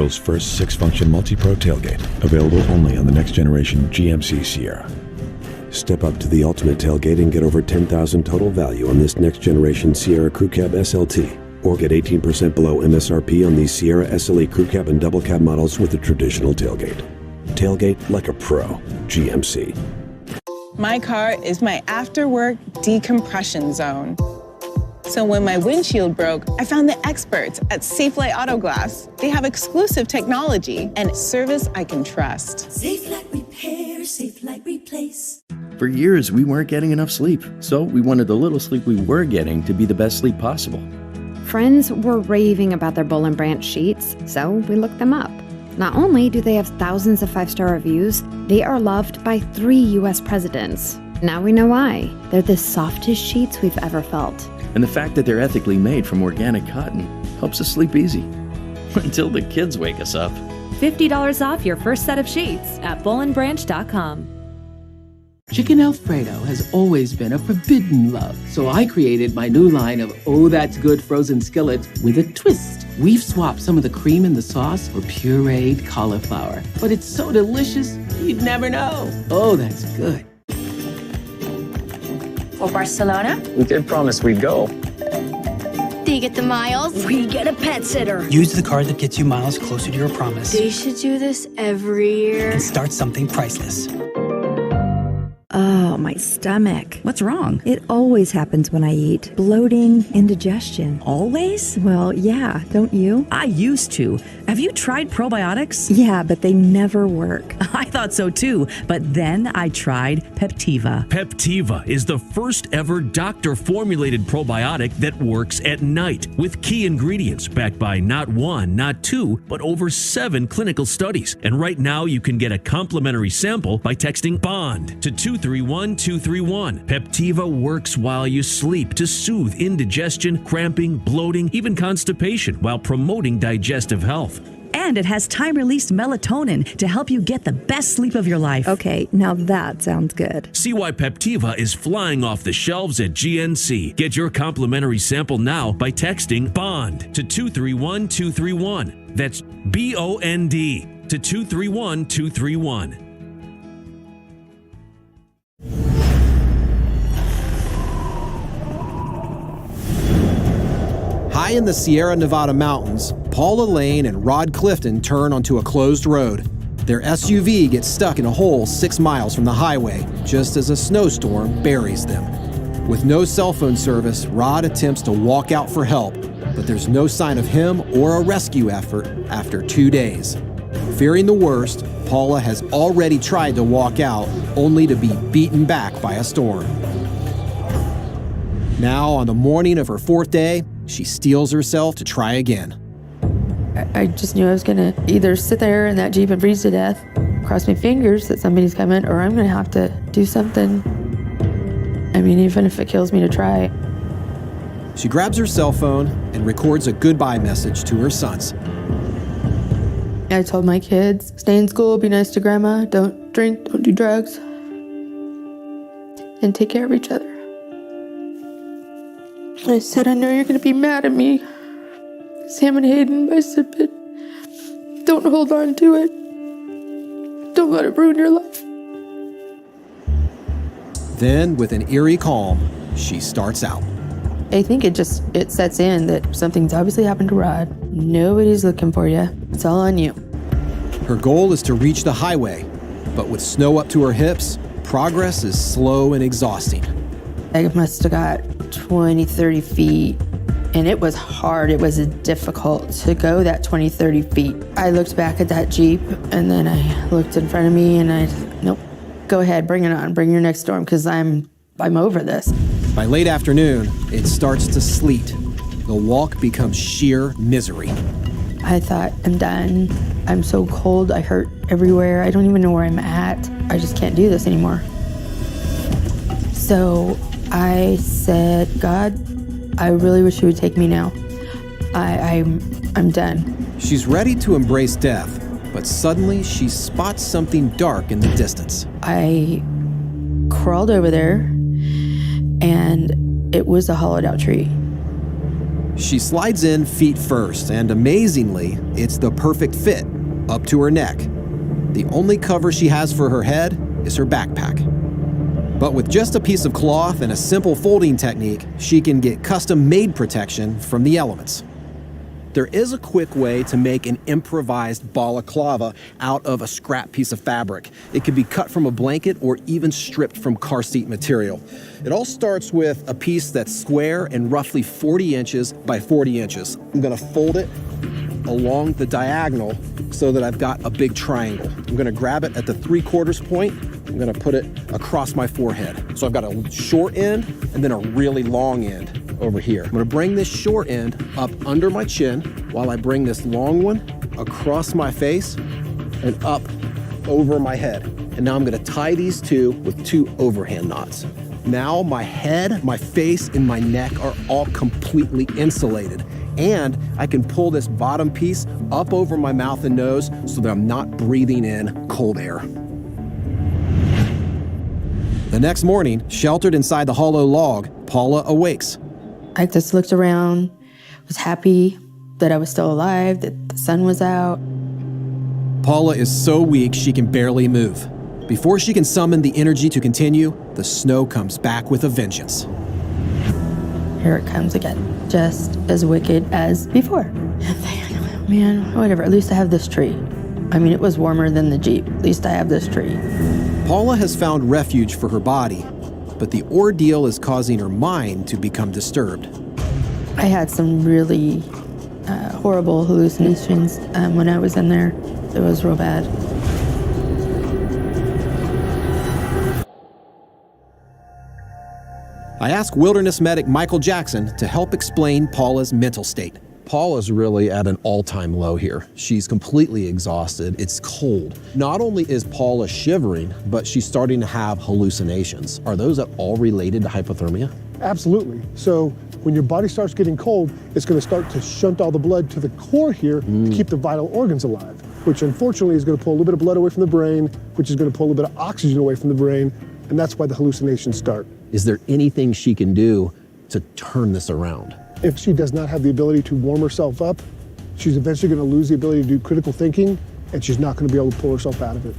Speaker 7: world's first 6-function multi-pro tailgate, available only on the next generation GMC Sierra.
Speaker 8: Step up to the ultimate tailgate and get over $10,000 total value on this next generation Sierra Crew Cab SLT. Or get 18% below MSRP on these Sierra SLE Crew Cab and Double Cab models with a traditional tailgate. Tailgate like a pro. GMC.
Speaker 9: My car is my after-work decompression zone. So when my windshield broke, I found the experts at Safelite Auto Glass. They have exclusive technology and service I can trust.
Speaker 11: Safelite Repair, Safelite Replace.
Speaker 12: For years, we weren't getting enough sleep, so we wanted the little sleep we were getting to be the best sleep possible.
Speaker 16: Friends were raving about their Boll & Branch sheets, so we looked them up. Not only do they have thousands of 5-star reviews, they are loved by 3 U.S. presidents. Now we know why. They're the softest sheets we've ever felt.
Speaker 12: And the fact that they're ethically made from organic cotton helps us sleep easy. Until the kids wake us up.
Speaker 20: $50 off your first set of sheets at BollandBranch.com.
Speaker 21: Chicken Alfredo has always been a forbidden love, so I created my new line of Oh That's Good frozen skillets with a twist. We've swapped some of the cream in the sauce for pureed cauliflower, but it's so delicious, you'd never know. Oh, that's good.
Speaker 25: For Barcelona?
Speaker 26: We did promise we'd go.
Speaker 25: Do you get the miles? We get a pet sitter.
Speaker 31: Use the card that gets you miles closer to your promise.
Speaker 25: They should do this every year.
Speaker 31: And start something priceless.
Speaker 27: Oh, my stomach. What's wrong? It always happens when I eat. Bloating, indigestion. Always? Well, yeah, don't you?
Speaker 32: I used to. Have you tried probiotics?
Speaker 27: Yeah, but they never work.
Speaker 32: I thought so too, but then I tried Peptiva.
Speaker 33: Peptiva is the first ever doctor-formulated probiotic that works at night with key ingredients backed by not 1, not 2, but over 7 clinical studies. And right now you can get a complimentary sample by texting BOND to 231-231. Peptiva works while you sleep to soothe indigestion, cramping, bloating, even constipation while promoting digestive health.
Speaker 32: And it has time-released melatonin to help you get the best sleep of your life.
Speaker 27: Okay, now that sounds good.
Speaker 33: See why Peptiva is flying off the shelves at GNC. Get your complimentary sample now by texting BOND to 231-231. That's BOND to 231-231.
Speaker 2: High in the Sierra Nevada mountains, Paula Lane and Rod Clifton turn onto a closed road. Their SUV gets stuck in a hole 6 miles from the highway, just as a snowstorm buries them. With no cell phone service, Rod attempts to walk out for help, but there's no sign of him or a rescue effort after 2 days. Fearing the worst, Paula has already tried to walk out, only to be beaten back by a storm. Now, on the morning of her 4th day, she steels herself to try again.
Speaker 23: I just knew I was gonna either sit there in that Jeep and freeze to death, cross my fingers that somebody's coming, or I'm gonna have to do something. I mean, even if it kills me to try.
Speaker 2: She grabs her cell phone and records a goodbye message to her sons.
Speaker 23: I told my kids, stay in school, be nice to grandma, don't drink, don't do drugs, and take care of each other. I said, I know you're gonna be mad at me, Sam and Hayden. I said, but don't hold on to it. Don't let it ruin your life.
Speaker 2: Then, with an eerie calm, she starts out.
Speaker 23: I think it sets in that something's obviously happened to Rod. Nobody's looking for you. It's all on you.
Speaker 2: Her goal is to reach the highway, but with snow up to her hips, progress is slow and exhausting.
Speaker 23: I must have got 20, 30 feet, and it was hard. It was difficult to go that 20, 30 feet. I looked back at that Jeep, and then I looked in front of me, and nope, go ahead, bring it on, bring your next storm, because I'm over this.
Speaker 2: By late afternoon, it starts to sleet. The walk becomes sheer misery.
Speaker 23: I thought, I'm done. I'm so cold, I hurt everywhere. I don't even know where I'm at. I just can't do this anymore. So I said, God, I really wish you would take me now. I'm done.
Speaker 2: She's ready to embrace death, but suddenly she spots something dark in the distance.
Speaker 23: I crawled over there, and it was a hollowed out tree.
Speaker 2: She slides in feet first, and amazingly, it's the perfect fit, up to her neck. The only cover she has for her head is her backpack. But with just a piece of cloth and a simple folding technique, she can get custom-made protection from the elements. There is a quick way to make an improvised balaclava out of a scrap piece of fabric. It could be cut from a blanket or even stripped from car seat material. It all starts with a piece that's square and roughly 40 inches by 40 inches. I'm gonna fold it along the diagonal so that I've got a big triangle. I'm gonna grab it at the 3/4 point. I'm gonna put it across my forehead. So I've got a short end and then a really long end over here. I'm gonna bring this short end up under my chin while I bring this long one across my face and up over my head. And now I'm gonna tie these two with 2 overhand knots. Now my head, my face, and my neck are all completely insulated. And I can pull this bottom piece up over my mouth and nose so that I'm not breathing in cold air. The next morning, sheltered inside the hollow log, Paula awakes.
Speaker 23: I just looked around, was happy that I was still alive, that the sun was out.
Speaker 2: Paula is so weak she can barely move. Before she can summon the energy to continue, the snow comes back with a vengeance.
Speaker 23: Here it comes again, just as wicked as before. Man, whatever, at least I have this tree. I mean, it was warmer than the Jeep. At least I have this tree.
Speaker 2: Paula has found refuge for her body, but the ordeal is causing her mind to become disturbed.
Speaker 23: I had some really horrible hallucinations when I was in there. It was real bad.
Speaker 2: I asked wilderness medic Michael Jackson to help explain Paula's mental state. Paula's really at an all-time low here. She's completely exhausted. It's cold. Not only is Paula shivering, but she's starting to have hallucinations. Are those at all related to hypothermia?
Speaker 1: Absolutely. So when your body starts getting cold, it's going to start to shunt all the blood to the core here to keep the vital organs alive, which unfortunately is going to pull a little bit of blood away from the brain, which is going to pull a little bit of oxygen away from the brain, and that's why the hallucinations start.
Speaker 2: Is there anything she can do to turn this around?
Speaker 1: If she does not have the ability to warm herself up, she's eventually going to lose the ability to do critical thinking, and she's not going to be able to pull herself out of it.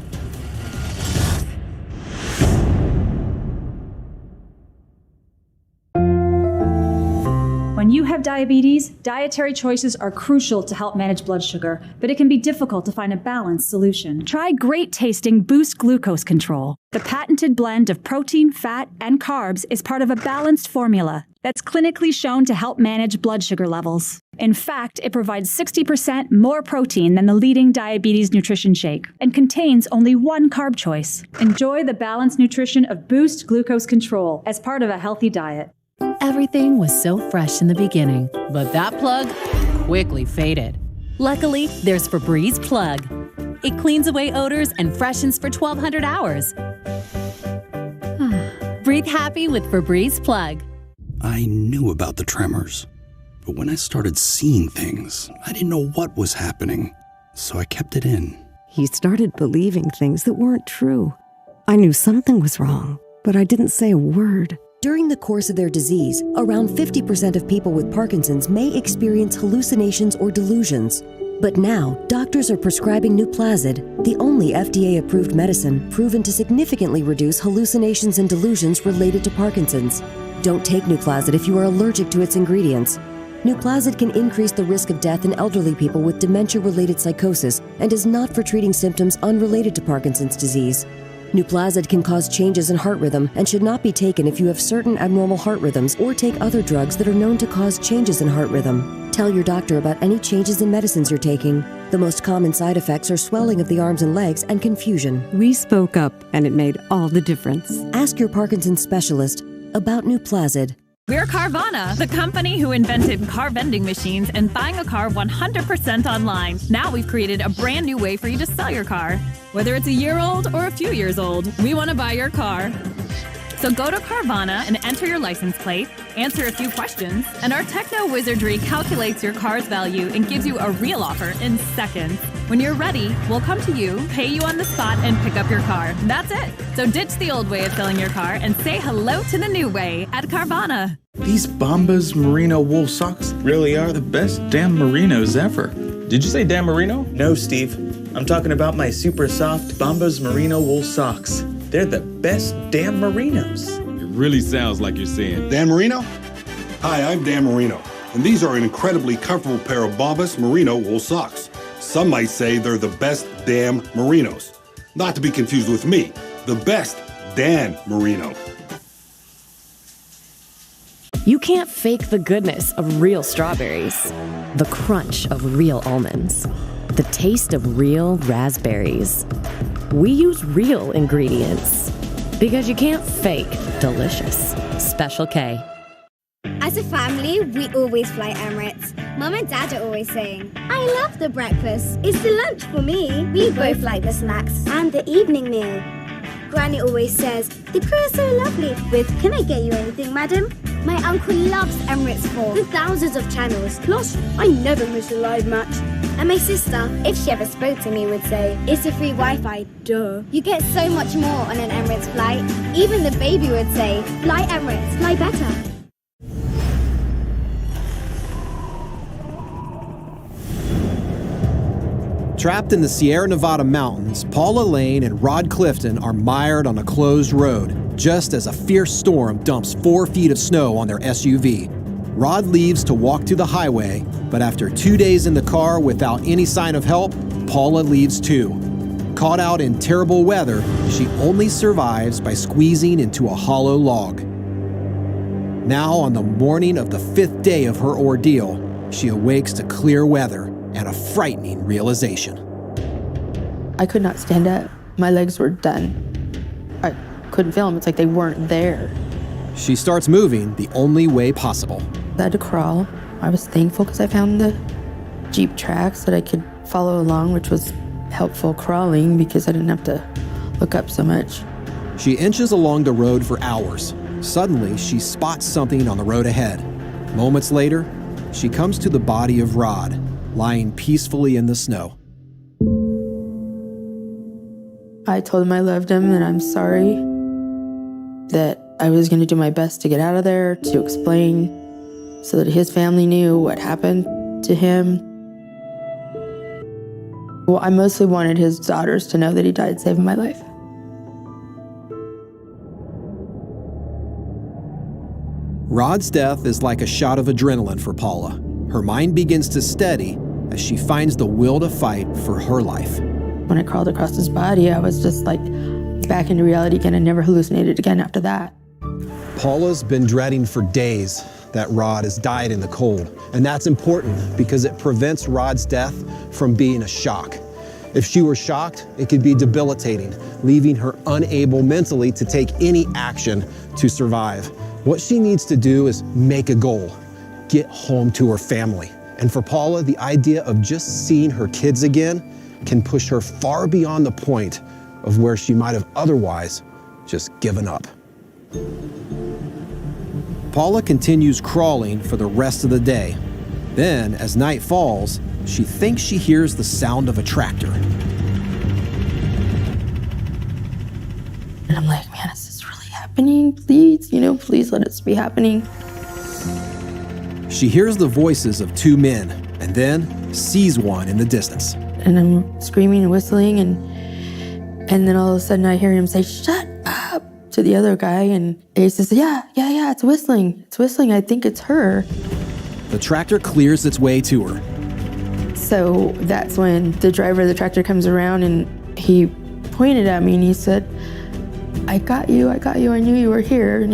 Speaker 3: When you have diabetes, dietary choices are crucial to help manage blood sugar, but it can be difficult to find a balanced solution. Try great-tasting Boost Glucose Control. The patented blend of protein, fat, and carbs is part of a balanced formula that's clinically shown to help manage blood sugar levels. In fact, it provides 60% more protein than the leading diabetes nutrition shake and contains only 1 carb choice. Enjoy the balanced nutrition of Boost Glucose Control as part of a healthy diet.
Speaker 4: Everything was so fresh in the beginning, but that plug quickly faded. Luckily, there's Febreze Plug. It cleans away odors and freshens for 1,200 hours. Breathe happy with Febreze Plug.
Speaker 5: I knew about the tremors, but when I started seeing things, I didn't know what was happening, so I kept it in.
Speaker 10: He started believing things that weren't true. I knew something was wrong, but I didn't say a word.
Speaker 13: During the course of their disease, around 50% of people with Parkinson's may experience hallucinations or delusions. But now, doctors are prescribing Nuplazid, the only FDA-approved medicine proven to significantly reduce hallucinations and delusions related to Parkinson's. Don't take Nuplazid if you are allergic to its ingredients. Nuplazid can increase the risk of death in elderly people with dementia-related psychosis and is not for treating symptoms unrelated to Parkinson's disease. Nuplazid can cause changes in heart rhythm and should not be taken if you have certain abnormal heart rhythms or take other drugs that are known to cause changes in heart rhythm. Tell your doctor about any changes in medicines you're taking. The most common side effects are swelling of the arms and legs and confusion.
Speaker 10: We spoke up, and it made all the difference.
Speaker 13: Ask your Parkinson's specialist about Nuplazid.
Speaker 20: We're Carvana, the company who invented car vending machines and buying a car 100% online. Now we've created a brand new way for you to sell your car. Whether it's a year old or a few years old, we want to buy your car. So go to Carvana and enter your license plate, answer a few questions, and our techno wizardry calculates your car's value and gives you a real offer in seconds. When you're ready, we'll come to you, pay you on the spot, and pick up your car. That's it. So ditch the old way of selling your car and say hello to the new way at Carvana.
Speaker 6: These Bombas merino wool socks really are the best damn merinos ever.
Speaker 7: Did you say Dan Marino?
Speaker 6: No, Steve. I'm talking about my super soft Bombas merino wool socks. They're the best damn merinos.
Speaker 7: It really sounds like you're saying
Speaker 14: Dan Marino? Hi, I'm Dan Marino, and these are an incredibly comfortable pair of Bombas merino wool socks. Some might say they're the best damn merinos. Not to be confused with me, the best Dan Marino.
Speaker 15: You can't fake the goodness of real strawberries, the crunch of real almonds, the taste of real raspberries. We use real ingredients because you can't fake delicious. Special K.
Speaker 25: As a family, we always fly Emirates. Mum and Dad are always saying, I love the breakfast. It's the lunch for me. We both like the snacks and the evening meal. Granny always says, the crew is so lovely. With, can I get you anything, madam? My uncle loves Emirates 4 with thousands of channels. Plus, I never miss a live match. And my sister, if she ever spoke to me, would say, it's a free Wi-Fi, duh. You get so much more on an Emirates flight. Even the baby would say, fly Emirates, fly better.
Speaker 2: Trapped in the Sierra Nevada mountains, Paula Lane and Rod Clifton are mired on a closed road just as a fierce storm dumps 4 feet of snow on their SUV. Rod leaves to walk to the highway, but after 2 days in the car without any sign of help, Paula leaves too. Caught out in terrible weather, she only survives by squeezing into a hollow log. Now, on the morning of the 5th day of her ordeal, she awakes to clear weather and a frightening realization.
Speaker 23: I could not stand up. My legs were done. I couldn't feel them. It's like they weren't there.
Speaker 2: She starts moving the only way possible.
Speaker 23: I had to crawl. I was thankful because I found the Jeep tracks that I could follow along, which was helpful crawling because I didn't have to look up so much.
Speaker 2: She inches along the road for hours. Suddenly, she spots something on the road ahead. Moments later, she comes to the body of Rod, lying peacefully in the snow.
Speaker 23: I told him I loved him and I'm sorry, that I was going to do my best to get out of there, to explain so that his family knew what happened to him. Well, I mostly wanted his daughters to know that he died saving my life.
Speaker 2: Rod's death is like a shot of adrenaline for Paula. Her mind begins to steady as she finds the will to fight for her life.
Speaker 23: When I crawled across his body, I was just like back into reality again. I never hallucinated again after that.
Speaker 2: Paula's been dreading for days that Rod has died in the cold. And that's important because it prevents Rod's death from being a shock. If she were shocked, it could be debilitating, leaving her unable mentally to take any action to survive. What she needs to do is make a goal, get home to her family. And for Paula, the idea of just seeing her kids again can push her far beyond the point of where she might have otherwise just given up. Paula continues crawling for the rest of the day. Then, as night falls, she thinks she hears the sound of a tractor.
Speaker 23: And I'm like, man, is this really happening? Please, please let it be happening.
Speaker 2: She hears the voices of 2 men and then sees one in the distance.
Speaker 23: And I'm screaming and whistling, and then all of a sudden I hear him say, shut up, to the other guy, and he says, yeah, it's whistling, I think it's her.
Speaker 2: The tractor clears its way to her.
Speaker 23: So that's when the driver of the tractor comes around and he pointed at me and he said, I got you, I knew you were here.